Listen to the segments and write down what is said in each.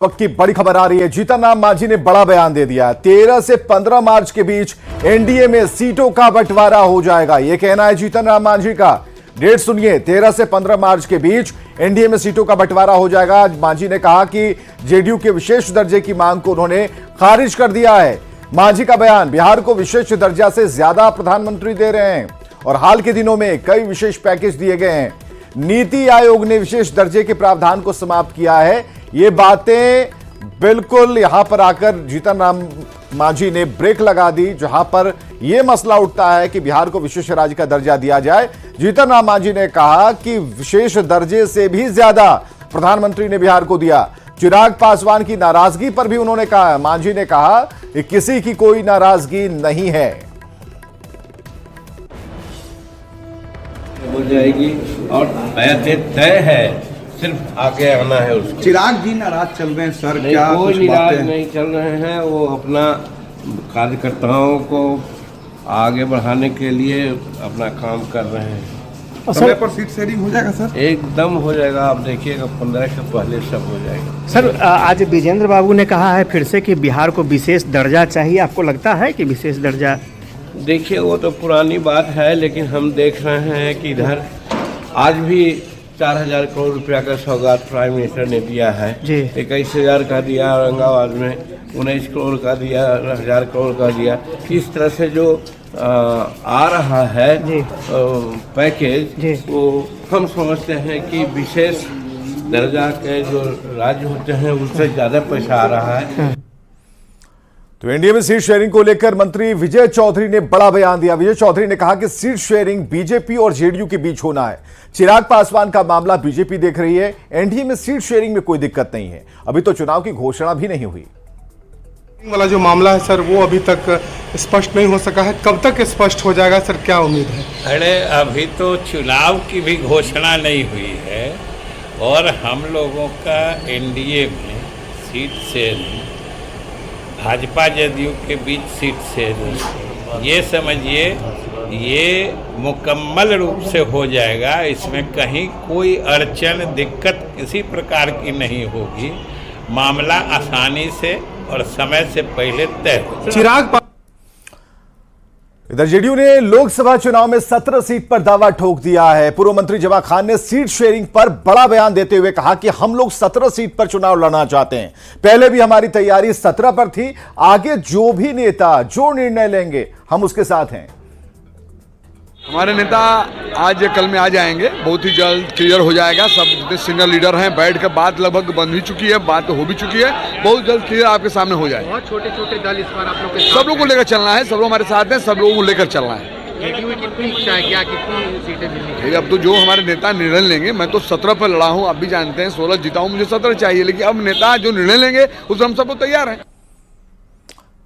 वक्त की बड़ी खबर आ रही है। जीतन राम मांझी ने बड़ा बयान दे दिया। 13 से 15 मार्च के बीच एनडीए में सीटों का बंटवारा हो जाएगा, यह कहना है जीतन राम मांझी का। डेट सुनिए, 13 से 15 मार्च के बीच एनडीए में सीटों का बंटवारा हो जाएगा। मांझी ने कहा कि जेडीयू के विशेष दर्जे की मांग को उन्होंने खारिज कर दिया है। मांझी का बयान, बिहार को विशेष दर्जा से ज्यादा प्रधानमंत्री दे रहे हैं और हाल के दिनों में कई विशेष पैकेज दिए गए हैं। नीति आयोग ने विशेष दर्जे के प्रावधान को समाप्त किया है। ये बातें बिल्कुल यहां पर आकर जीतन राम मांझी ने ब्रेक लगा दी, जहां पर यह मसला उठता है कि बिहार को विशेष राज्य का दर्जा दिया जाए। जीतन राम मांझी ने कहा कि विशेष दर्जे से भी ज्यादा प्रधानमंत्री ने बिहार को दिया। चिराग पासवान की नाराजगी पर भी उन्होंने कहा, मांझी ने कहा कि किसी की कोई नाराजगी नहीं है। हो जाएगी और तय है, सिर्फ आगे आना है उसको। चिराग जी नाराज चल रहे हैं सर, नहीं, क्या कोई कुछ नाराज बातें नहीं चल रहे हैं। वो अपना कार्यकर्ताओं को आगे बढ़ाने के लिए अपना काम कर रहे हैं। समय पर सीट शेयरिंग हो जाएगा सर? एकदम हो जाएगा, आप देखिएगा 15 के पहले सब हो जाएगा। सर, आज विजेंद्र बाबू ने कहा है फिर से कि बिहार को विशेष दर्जा चाहिए। आपको लगता है कि विशेष दर्जा? देखिए, वो तो पुरानी बात है, लेकिन हम देख रहे हैं कि इधर आज भी 4000 करोड़ रुपया का सौगात प्राइम मिनिस्टर ने दिया है। 21,000 का दिया, औरंगाबाद में 19 करोड़ का दिया, 1000 करोड़ का दिया। इस तरह से जो आ रहा है पैकेज, वो हम समझते हैं कि विशेष दर्जा के जो राज्य होते हैं उससे ज़्यादा पैसा आ रहा है। तो एनडीए में सीट शेयरिंग को लेकर मंत्री विजय चौधरी ने बड़ा बयान दिया। विजय चौधरी ने कहा कि सीट शेयरिंग बीजेपी और जेडीयू के बीच होना है। चिराग पासवान का मामला बीजेपी देख रही है। एनडीए में सीट शेयरिंग में कोई दिक्कत नहीं है। अभी तो चुनाव की घोषणा भी नहीं हुई। वाला जो मामला है सर, वो अभी तक स्पष्ट नहीं हो सका है। कब तक स्पष्ट हो जाएगा सर, क्या उम्मीद है? अरे अभी तो चुनाव की भी घोषणा नहीं हुई है और हम लोगों का एनडीए में सीट शेयरिंग भाजपा जदयू के बीच सीट शेयरिंग, ये समझिए ये मुकम्मल रूप से हो जाएगा। इसमें कहीं कोई अड़चन दिक्कत किसी प्रकार की नहीं होगी। मामला आसानी से और समय से पहले तय हो। चिराग इधर जेडीयू ने लोकसभा चुनाव में 17 सीट पर दावा ठोक दिया है। पूर्व मंत्री जवा खान ने सीट शेयरिंग पर बड़ा बयान देते हुए कहा कि हम लोग 17 सीट पर चुनाव लड़ना चाहते हैं। पहले भी हमारी तैयारी 17 पर थी। आगे जो भी नेता जो निर्णय लेंगे हम उसके साथ हैं। हमारे नेता आज या कल में आ जाएंगे, बहुत ही जल्द क्लियर हो जाएगा। सब जितने सीनियर लीडर हैं, बैठ के बात लगभग बन भी चुकी है, बात तो हो भी चुकी है। बहुत जल्द क्लियर आपके सामने हो जाएगा। बहुत छोटे छोटे दल इस बार आप लोग के सब लोग को लेकर चलना है, सब लोग हमारे साथ हैं, सब लोगों को लेकर चलना है। कितनी सीटें मिलेंगी? अब तो जो हमारे नेता निर्णय लेंगे, मैं तो 17 पर लड़ा हूँ, आप भी जानते हैं 16 जीता हूँ, मुझे 17 चाहिए, लेकिन अब नेता जो निर्णय लेंगे उस हम सबको तैयार हैं।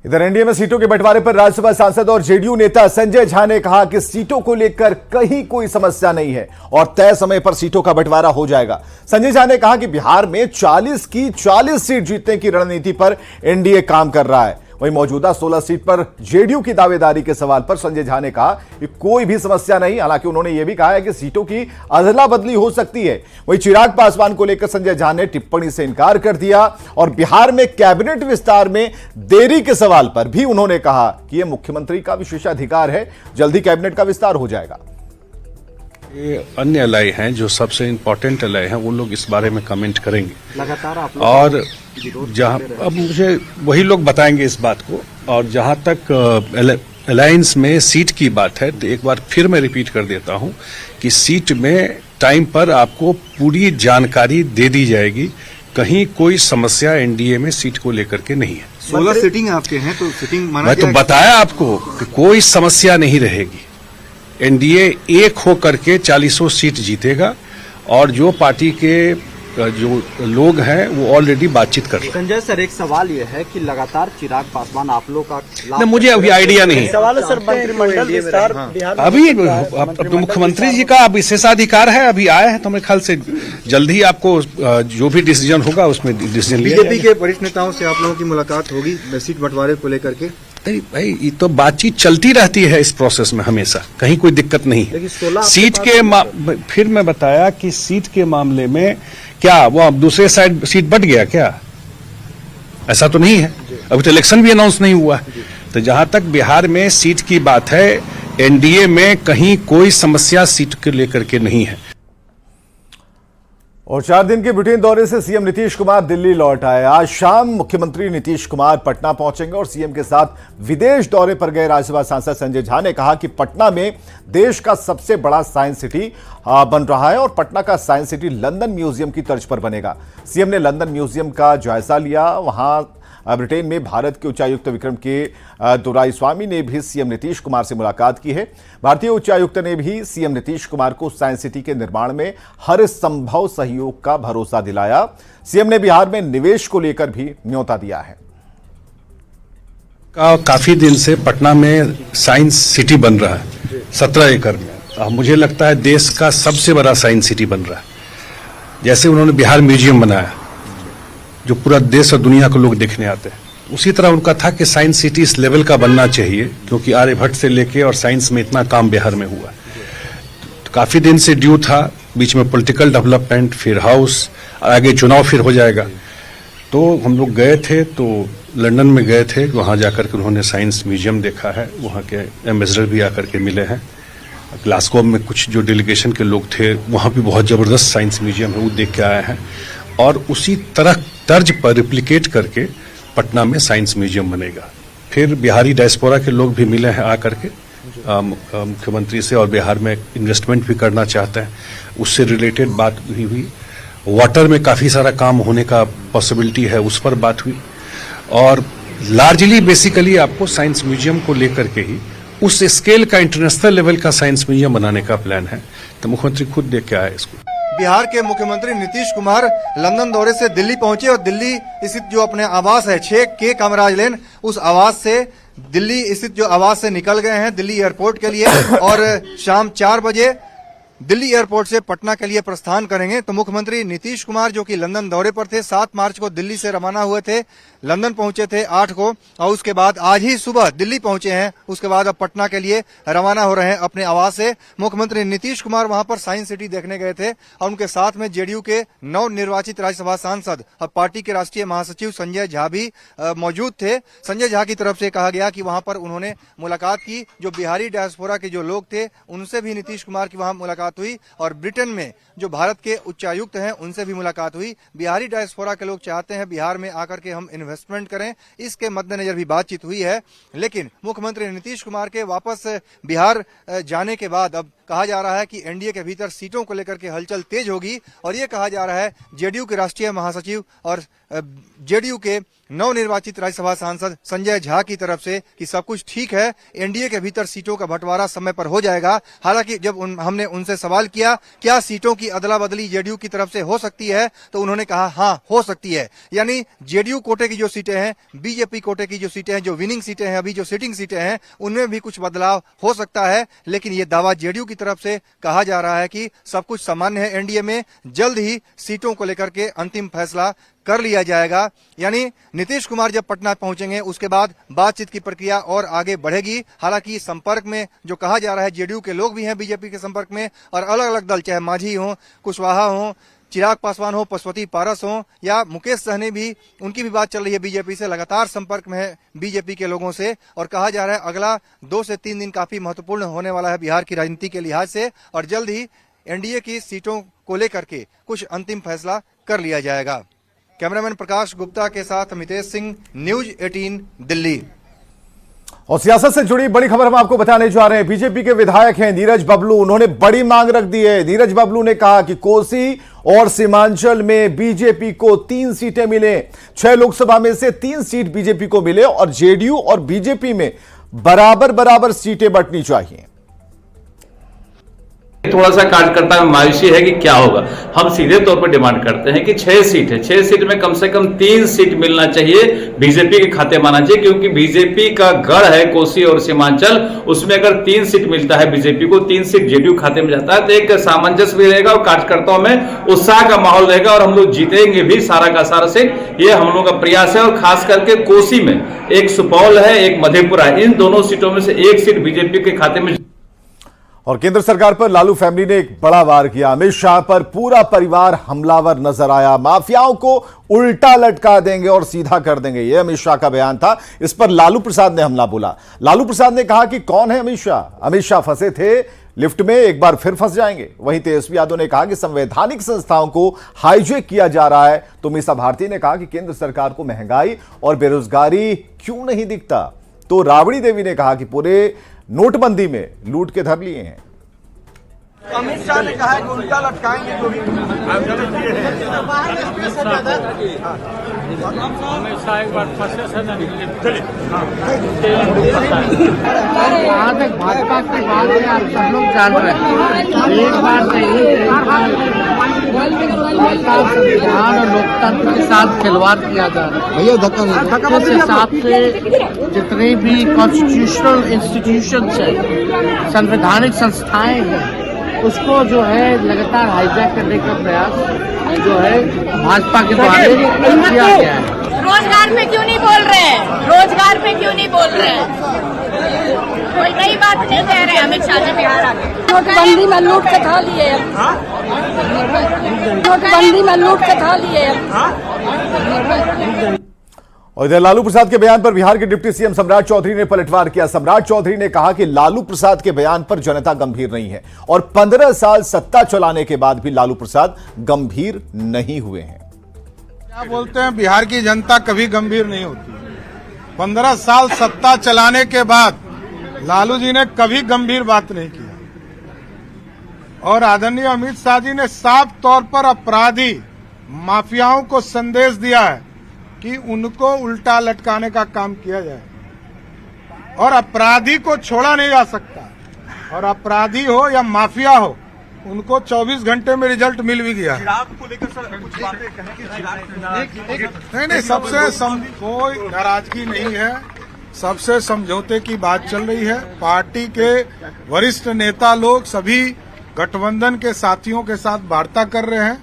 इधर एनडीए में सीटों के बंटवारे पर राज्यसभा सांसद और जेडीयू नेता संजय झा ने कहा कि सीटों को लेकर कहीं कोई समस्या नहीं है और तय समय पर सीटों का बंटवारा हो जाएगा। संजय झा ने कहा कि बिहार में 40 की 40 सीट जीतने की रणनीति पर एनडीए काम कर रहा है। वहीं मौजूदा 16 सीट पर जेडीयू की दावेदारी के सवाल पर संजय झा ने कहा कि कोई भी समस्या नहीं। हालांकि उन्होंने यह भी कहा है कि सीटों की अदला बदली हो सकती है। वहीं चिराग पासवान को लेकर संजय झा ने टिप्पणी से इनकार कर दिया और बिहार में कैबिनेट विस्तार में देरी के सवाल पर भी उन्होंने कहा कि यह मुख्यमंत्री का विशेषाधिकार है, जल्दी कैबिनेट का विस्तार हो जाएगा। ये अन्य एलआई हैं जो सबसे इम्पोर्टेंट एलआई हैं, वो लोग इस बारे में कमेंट करेंगे लगातार आप और जहां अब मुझे वही लोग बताएंगे इस बात को। और जहां तक अलायंस में सीट की बात है, तो एक बार फिर मैं रिपीट कर देता हूं कि सीट में टाइम पर आपको पूरी जानकारी दे दी जाएगी। कहीं कोई समस्या एनडीए में सीट को लेकर के नहीं है। 16 सीटिंग आपके हैं, तो सीटिंग मैं तो बताया आपको कि कोई समस्या नहीं रहेगी। एनडीए एक होकर के 40 सीट जीतेगा और जो पार्टी के जो लोग हैं वो ऑलरेडी बातचीत कर रहे हैं। संजय सर, एक सवाल ये है कि लगातार चिराग पासवान आप लोग का नहीं, मुझे अभी आइडिया नहीं। सवाल सर, मंत्रिमंडल विस्तार अभी मुख्यमंत्री जी का विशेषाधिकार है, अभी आए हैं, तो मेरे ख्याल से जल्द ही आपको जो भी डिसीजन होगा उसमें डिसीजन लिया बीजेपी के वरिष्ठ नेताओं से आप लोगों की मुलाकात होगी सीट बंटवारे को लेकर के? भाई ये तो बातचीत चलती रहती है इस प्रोसेस में, हमेशा कहीं कोई दिक्कत नहीं है। सीट के फिर मैं बताया कि सीट के मामले में क्या वो अब दूसरे साइड सीट बट गया क्या? ऐसा तो नहीं है, अभी तो इलेक्शन भी अनाउंस नहीं हुआ है। तो जहां तक बिहार में सीट की बात है, एनडीए में कहीं कोई समस्या सीट को लेकर के नहीं है। और 4 दिन के ब्रिटेन दौरे से सीएम नीतीश कुमार दिल्ली लौट आए। आज शाम मुख्यमंत्री नीतीश कुमार पटना पहुंचेंगे और सीएम के साथ विदेश दौरे पर गए राज्यसभा सांसद संजय झा ने कहा कि पटना में देश का सबसे बड़ा साइंस सिटी बन रहा है और पटना का साइंस सिटी लंदन म्यूजियम की तर्ज पर बनेगा। सीएम ने लंदन म्यूजियम का जायजा लिया। वहां ब्रिटेन में भारत के उच्चायुक्त विक्रम के दोराईस्वामी ने भी सीएम नीतीश कुमार से मुलाकात की है। भारतीय उच्चायुक्त ने भी सीएम नीतीश कुमार को साइंस सिटी के निर्माण में हर संभव सहयोग का भरोसा दिलाया। सीएम ने बिहार में निवेश को लेकर भी न्योता दिया है। काफी दिन से पटना में साइंस सिटी बन रहा है 17 एकड़ में। मुझे लगता है देश का सबसे बड़ा साइंस सिटी बन रहा है। जैसे उन्होंने बिहार म्यूजियम बनाया जो पूरा देश और दुनिया को लोग देखने आते हैं, उसी तरह उनका था कि साइंस सिटी इस लेवल का बनना चाहिए, क्योंकि आर्यभट्ट से लेके और साइंस में इतना काम बिहार में हुआ। तो काफी दिन से ड्यू था, बीच में पॉलिटिकल डेवलपमेंट, फिर हाउस, आगे चुनाव फिर हो जाएगा। तो हम लोग गए थे, तो लंदन में गए थे, वहां जाकर के उन्होंने साइंस म्यूजियम देखा है। वहां के एम्बेसडर भी आकर के मिले हैं। ग्लासगो में कुछ जो डेलीगेशन के लोग थे, वहां भी बहुत जबरदस्त साइंस म्यूजियम है, वो देख के आए हैं। और उसी तरह तर्ज पर रिप्लिकेट करके पटना में साइंस म्यूजियम बनेगा। फिर बिहारी डायस्पोरा के लोग भी मिले हैं आकर के मुख्यमंत्री से, और बिहार में इन्वेस्टमेंट भी करना चाहते हैं। उससे रिलेटेड बात भी हुई। वाटर में काफी सारा काम होने का पॉसिबिलिटी है, उस पर बात हुई। और लार्जली बेसिकली आपको साइंस म्यूजियम को लेकर के ही उस स्केल का इंटरनेशनल लेवल का साइंस म्यूजियम बनाने का प्लान है। तो मुख्यमंत्री खुद देख के आए इसको। बिहार के मुख्यमंत्री नीतीश कुमार लंदन दौरे से दिल्ली पहुंचे और दिल्ली स्थित जो अपने आवास है 6K कामराज लेन, उस आवास से दिल्ली स्थित जो आवास से निकल गए हैं दिल्ली एयरपोर्ट के लिए और शाम 4 बजे दिल्ली एयरपोर्ट से पटना के लिए प्रस्थान करेंगे। तो मुख्यमंत्री नीतीश कुमार जो कि लंदन दौरे पर थे, 7 मार्च को दिल्ली से रवाना हुए थे, लंदन पहुंचे थे 8 को और उसके बाद आज ही सुबह दिल्ली पहुंचे हैं। उसके बाद अब पटना के लिए रवाना हो रहे हैं अपने आवास से। मुख्यमंत्री नीतीश कुमार वहां पर साइंस सिटी देखने गए थे और उनके साथ में जेडीयू के नव निर्वाचित राज्यसभा सांसद और पार्टी के राष्ट्रीय महासचिव संजय झा भी मौजूद थे। संजय झा की तरफ से कहा गया कि वहां पर उन्होंने मुलाकात की। जो बिहारी डायस्पोरा के जो लोग थे उनसे भी नीतीश कुमार की वहां मुलाकात हुई और ब्रिटेन में जो भारत के उच्चायुक्त हैं उनसे भी मुलाकात हुई। बिहारी डायस्पोरा के लोग चाहते हैं बिहार में आकर के हम इन्वेस्टमेंट करें, इसके मद्देनजर भी बातचीत हुई है। लेकिन मुख्यमंत्री नीतीश कुमार के वापस बिहार जाने के बाद अब कहा जा रहा है कि एनडीए के भीतर सीटों को लेकर के हलचल तेज होगी और ये कहा जा रहा है जेडीयू के राष्ट्रीय महासचिव और जेडीयू के नवनिर्वाचित राज्यसभा सांसद संजय झा की तरफ से कि सब कुछ ठीक है, एनडीए के भीतर सीटों का बंटवारा समय पर हो जाएगा। हालांकि जब हमने उनसे सवाल किया क्या सीटों की अदला बदली जेडीयू की तरफ से हो सकती है, तो उन्होंने कहा हाँ हो सकती है। यानी जेडीयू कोटे की जो सीटें हैं, बीजेपी कोटे की जो सीटें हैं, जो विनिंग सीटें हैं, अभी जो सिटिंग सीटें हैं, उनमें भी कुछ बदलाव हो सकता है। लेकिन ये दावा जेडीयू की तरफ से कहा जा रहा है कि सब कुछ सामान्य है एनडीए में, जल्द ही सीटों को लेकर के अंतिम फैसला कर लिया जाएगा। यानी नीतीश कुमार जब पटना पहुंचेंगे उसके बाद बातचीत की प्रक्रिया और आगे बढ़ेगी। हालांकि संपर्क में जो कहा जा रहा है जेडीयू के लोग भी हैं बीजेपी के संपर्क में और अलग अलग दल, चाहे मांझी हो, कुशवाहा हो, चिराग पासवान हो, पशुपति पारस हो या मुकेश सहनी भी, उनकी भी बात चल रही है बीजेपी से, लगातार संपर्क में है बीजेपी के लोगों से। और कहा जा रहा है अगला 2 से 3 दिन काफी महत्वपूर्ण होने वाला है बिहार की राजनीति के लिहाज से और जल्द ही एनडीए की सीटों को लेकर के कुछ अंतिम फैसला कर लिया जाएगा। कैमरामैन प्रकाश गुप्ता के साथ मितेश सिंह, न्यूज 18 दिल्ली। और सियासत से जुड़ी बड़ी खबर हम आपको बताने जा रहे हैं। बीजेपी के विधायक हैं नीरज बबलू, उन्होंने बड़ी मांग रख दी है। नीरज बबलू ने कहा कि कोसी और सीमांचल में बीजेपी को 3 सीटें मिले, 6 लोकसभा में से 3 सीट बीजेपी को मिले और जेडीयू और बीजेपी में बराबर सीटें बंटनी चाहिए। थोड़ा सा कार्यकर्ता में मायूसी है कि क्या होगा। हम सीधे तौर पर डिमांड करते हैं कि 6 सीट है, 6 सीट में कम से कम 3 सीट मिलना चाहिए, बीजेपी के खाते माना चाहिए, क्योंकि बीजेपी का गढ़ है कोसी और सीमांचल। उसमें अगर 3 सीट मिलता है बीजेपी को, 3 सीट जेडीयू खाते में जाता है तो एक सामंजस्य भी रहेगा और कार्यकर्ताओं में उत्साह का माहौल रहेगा और हम लोग जीतेंगे भी सारा का सारा सीट। ये हम लोग का प्रयास है। और खास करके कोसी में एक सुपौल है, एक मधेपुरा, इन दोनों सीटों में से एक सीट बीजेपी के खाते में। और केंद्र सरकार पर लालू फैमिली ने एक बड़ा वार किया। अमित शाह पर पूरा परिवार हमलावर नजर आया। माफियाओं को उल्टा लटका देंगे और सीधा कर देंगे, यह अमित शाह का बयान था। इस पर लालू प्रसाद ने हमला बोला। लालू प्रसाद ने कहा कि कौन है अमित शाह? अमित शाह फंसे थे लिफ्ट में, एक बार फिर फंस जाएंगे। वहीं तेजस्वी यादव ने कहा कि संवैधानिक संस्थाओं को हाईजैक किया जा रहा है। तो मीसा भारती ने कहा कि केंद्र सरकार को महंगाई और बेरोजगारी क्यों नहीं दिखता। तो राबड़ी देवी ने कहा कि पूरे नोटबंदी में लूट के धर लिए हैं। अमित शाह ने कहा है कि उल्टा लटकाएंगे जो भी अमित शाह एक बार फंसे से ना निकले। जहाँ तक भाजपा की बात है आप सब लोग जान रहे हैं, एक बार संविधान और लोकतंत्र के साथ खिलवाड़ किया जा रहा है। भैया धक्का जिस हिसाब से जितने भी कॉन्स्टिट्यूशनल इंस्टीट्यूशंस है, संवैधानिक संस्थाएं हैं, उसको जो है लगातार हाईजैक करने का प्रयास जो है भाजपा के द्वारा किया गया है। रोजगार पे क्यों नहीं बोल रहे हैं? रोजगार पे क्यों नहीं बोल रहे हैं? कोई नई बात नहीं कह रहे अमित शाह जी बिहार आके। नोटबंदी में लूट के खा लिए, नोटबंदी में लूट के खा लिए। और इधर लालू प्रसाद के बयान पर बिहार के डिप्टी सीएम सम्राट चौधरी ने पलटवार किया। सम्राट चौधरी ने कहा कि लालू प्रसाद के बयान पर जनता गंभीर नहीं है और 15 साल सत्ता चलाने के बाद भी लालू प्रसाद गंभीर नहीं हुए हैं। क्या बोलते हैं, बिहार की जनता कभी गंभीर नहीं होती। 15 साल सत्ता चलाने के बाद लालू जी ने कभी गंभीर बात नहीं किया। और आदरणीय अमित शाह जी ने साफ तौर पर अपराधी माफियाओं को संदेश दिया है कि उनको उल्टा लटकाने का काम किया जाए और अपराधी को छोड़ा नहीं जा सकता। और अपराधी हो या माफिया हो, उनको 24 घंटे में रिजल्ट मिल भी गया है। नहीं, सबसे कोई नाराजगी नहीं है, सबसे समझौते की बात चल रही है। पार्टी के वरिष्ठ नेता लोग सभी गठबंधन के साथियों के साथ वार्ता कर रहे हैं।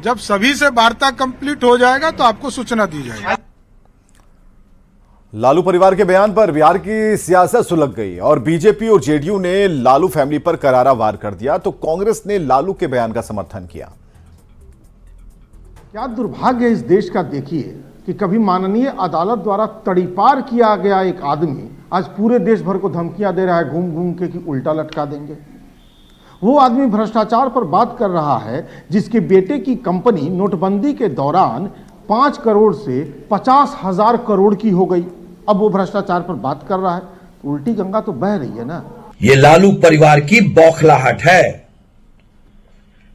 जब सभी से वार्ता कंप्लीट हो जाएगा तो आपको सूचना दी जाएगी। लालू परिवार के बयान पर बिहार की सियासत सुलग गई और बीजेपी और जेडीयू ने लालू फैमिली पर करारा वार कर दिया, तो कांग्रेस ने लालू के बयान का समर्थन किया। क्या दुर्भाग्य इस देश का देखिए कि कभी माननीय अदालत द्वारा तड़ीपार किया गया एक आदमी आज पूरे देश भर को धमकियां दे रहा है घूम घूम के कि उल्टा लटका देंगे। वो आदमी भ्रष्टाचार पर बात कर रहा है जिसके बेटे की कंपनी नोटबंदी के दौरान 5 करोड़ से 50,000 करोड़ की हो गई। अब वो भ्रष्टाचार पर बात कर रहा है, उल्टी गंगा तो बह रही है ना। ये लालू परिवार की बौखलाहट है।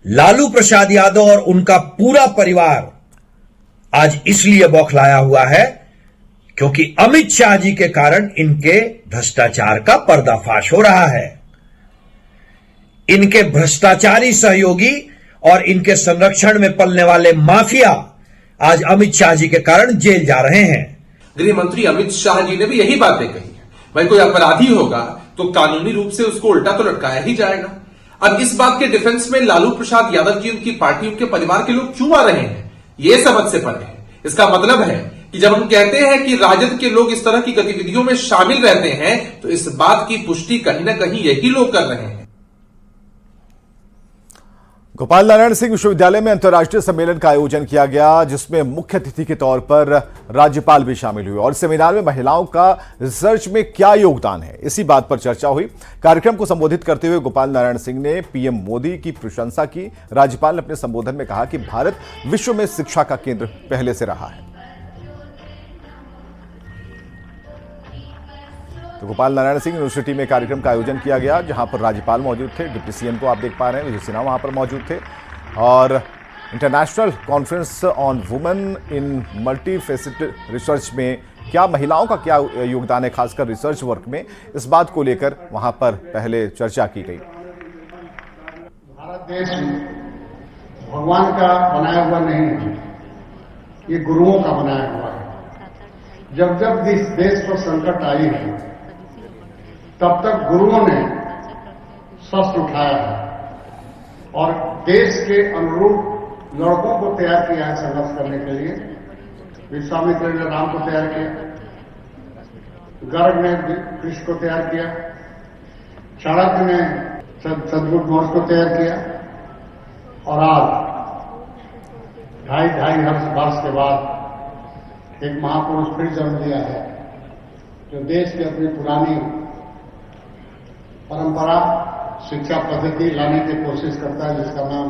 लालू प्रसाद यादव और उनका पूरा परिवार आज इसलिए बौखलाया हुआ है क्योंकि अमित शाह जी के कारण इनके भ्रष्टाचार का पर्दाफाश हो रहा है। इनके भ्रष्टाचारी सहयोगी और इनके संरक्षण में पलने वाले माफिया आज अमित शाह जी के कारण जेल जा रहे हैं। गृह मंत्री अमित शाह जी ने भी यही बातें कही है। भाई कोई अपराधी होगा तो कानूनी रूप से उसको उल्टा तो लटकाया ही जाएगा। अब इस बात के डिफेंस में लालू प्रसाद यादव जी, उनकी पार्टी, उनके परिवार के लोग क्यों आ रहे हैं, ये समझ से परे है। इसका मतलब है कि जब हम कहते हैं कि राजद के लोग इस तरह की गतिविधियों में शामिल रहते हैं तो इस बात की पुष्टि कहीं ना कहीं यही लोग कर रहे हैं। गोपाल नारायण सिंह विश्वविद्यालय में अंतर्राष्ट्रीय सम्मेलन का आयोजन किया गया, जिसमें मुख्य अतिथि के तौर पर राज्यपाल भी शामिल हुए और सेमिनार में महिलाओं का रिसर्च में क्या योगदान है, इसी बात पर चर्चा हुई। कार्यक्रम को संबोधित करते हुए गोपाल नारायण सिंह ने पीएम मोदी की प्रशंसा की। राज्यपाल ने अपने संबोधन में कहा कि भारत विश्व में शिक्षा का केंद्र पहले से रहा है। तो गोपाल नारायण सिंह यूनिवर्सिटी में कार्यक्रम का आयोजन किया गया, जहां पर राज्यपाल मौजूद थे, डिप्टी सीएम को आप देख पा रहे हैं, विजय सिन्हा वहां पर मौजूद थे। और international conference on women in multi faceted research में क्या महिलाओं का क्या योगदान है, खासकर रिसर्च वर्क में, इस बात को लेकर वहां पर पहले चर्चा की गई। भारत देश भगवान का बनाया हुआ नहीं है, ये गुरुओं का बनाया हुआ है। जब जब इस देश पर संकट आई है तब तक गुरुओं ने शस्त्र उठाया है और देश के अनुरूप लड़कों को तैयार किया है संघर्ष करने के लिए। विश्वामित्र ने राम को तैयार किया, गर्ग ने कृष्ण को तैयार किया, चाणक्य ने सदगुड नोट्स को तैयार किया और आज ढाई वर्ष के बाद एक महापुरुष फिर जन्म लिया है जो देश की अपनी पुरानी परंपरा शिक्षा पद्धति लाने की कोशिश करता है, जिसका नाम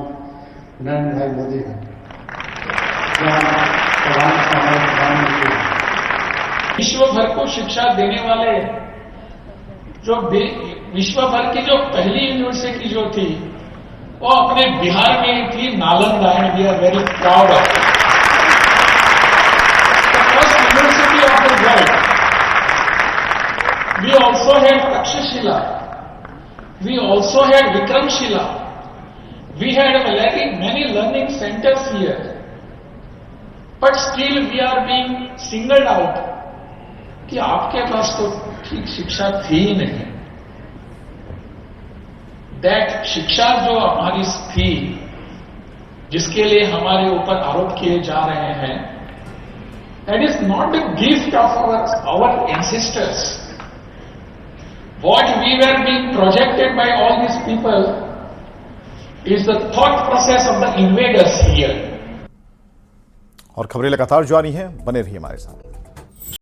नरेंद्र भाई मोदी है। विश्व भर को शिक्षा देने वाले जो विश्व भर की जो पहली यूनिवर्सिटी जो थी वो अपने बिहार में ही थी, Nalanda, and we are very proud of the first university of the world. We also had Takshashila, we also had Vikramshila, we had many learning centers here, but still we are being singled out कि आपके पास तो ठीक शिक्षा थी ही नहीं। That शिक्षा जो हमारी थी, जिसके लिए हमारे ऊपर आरोप किए जा रहे हैं, that is not the gift of our ancestors. What we were being projected by all these people is the thought process of the invaders here. और खबरें लगातार जारी हैं, बने रहिए हमारे साथ।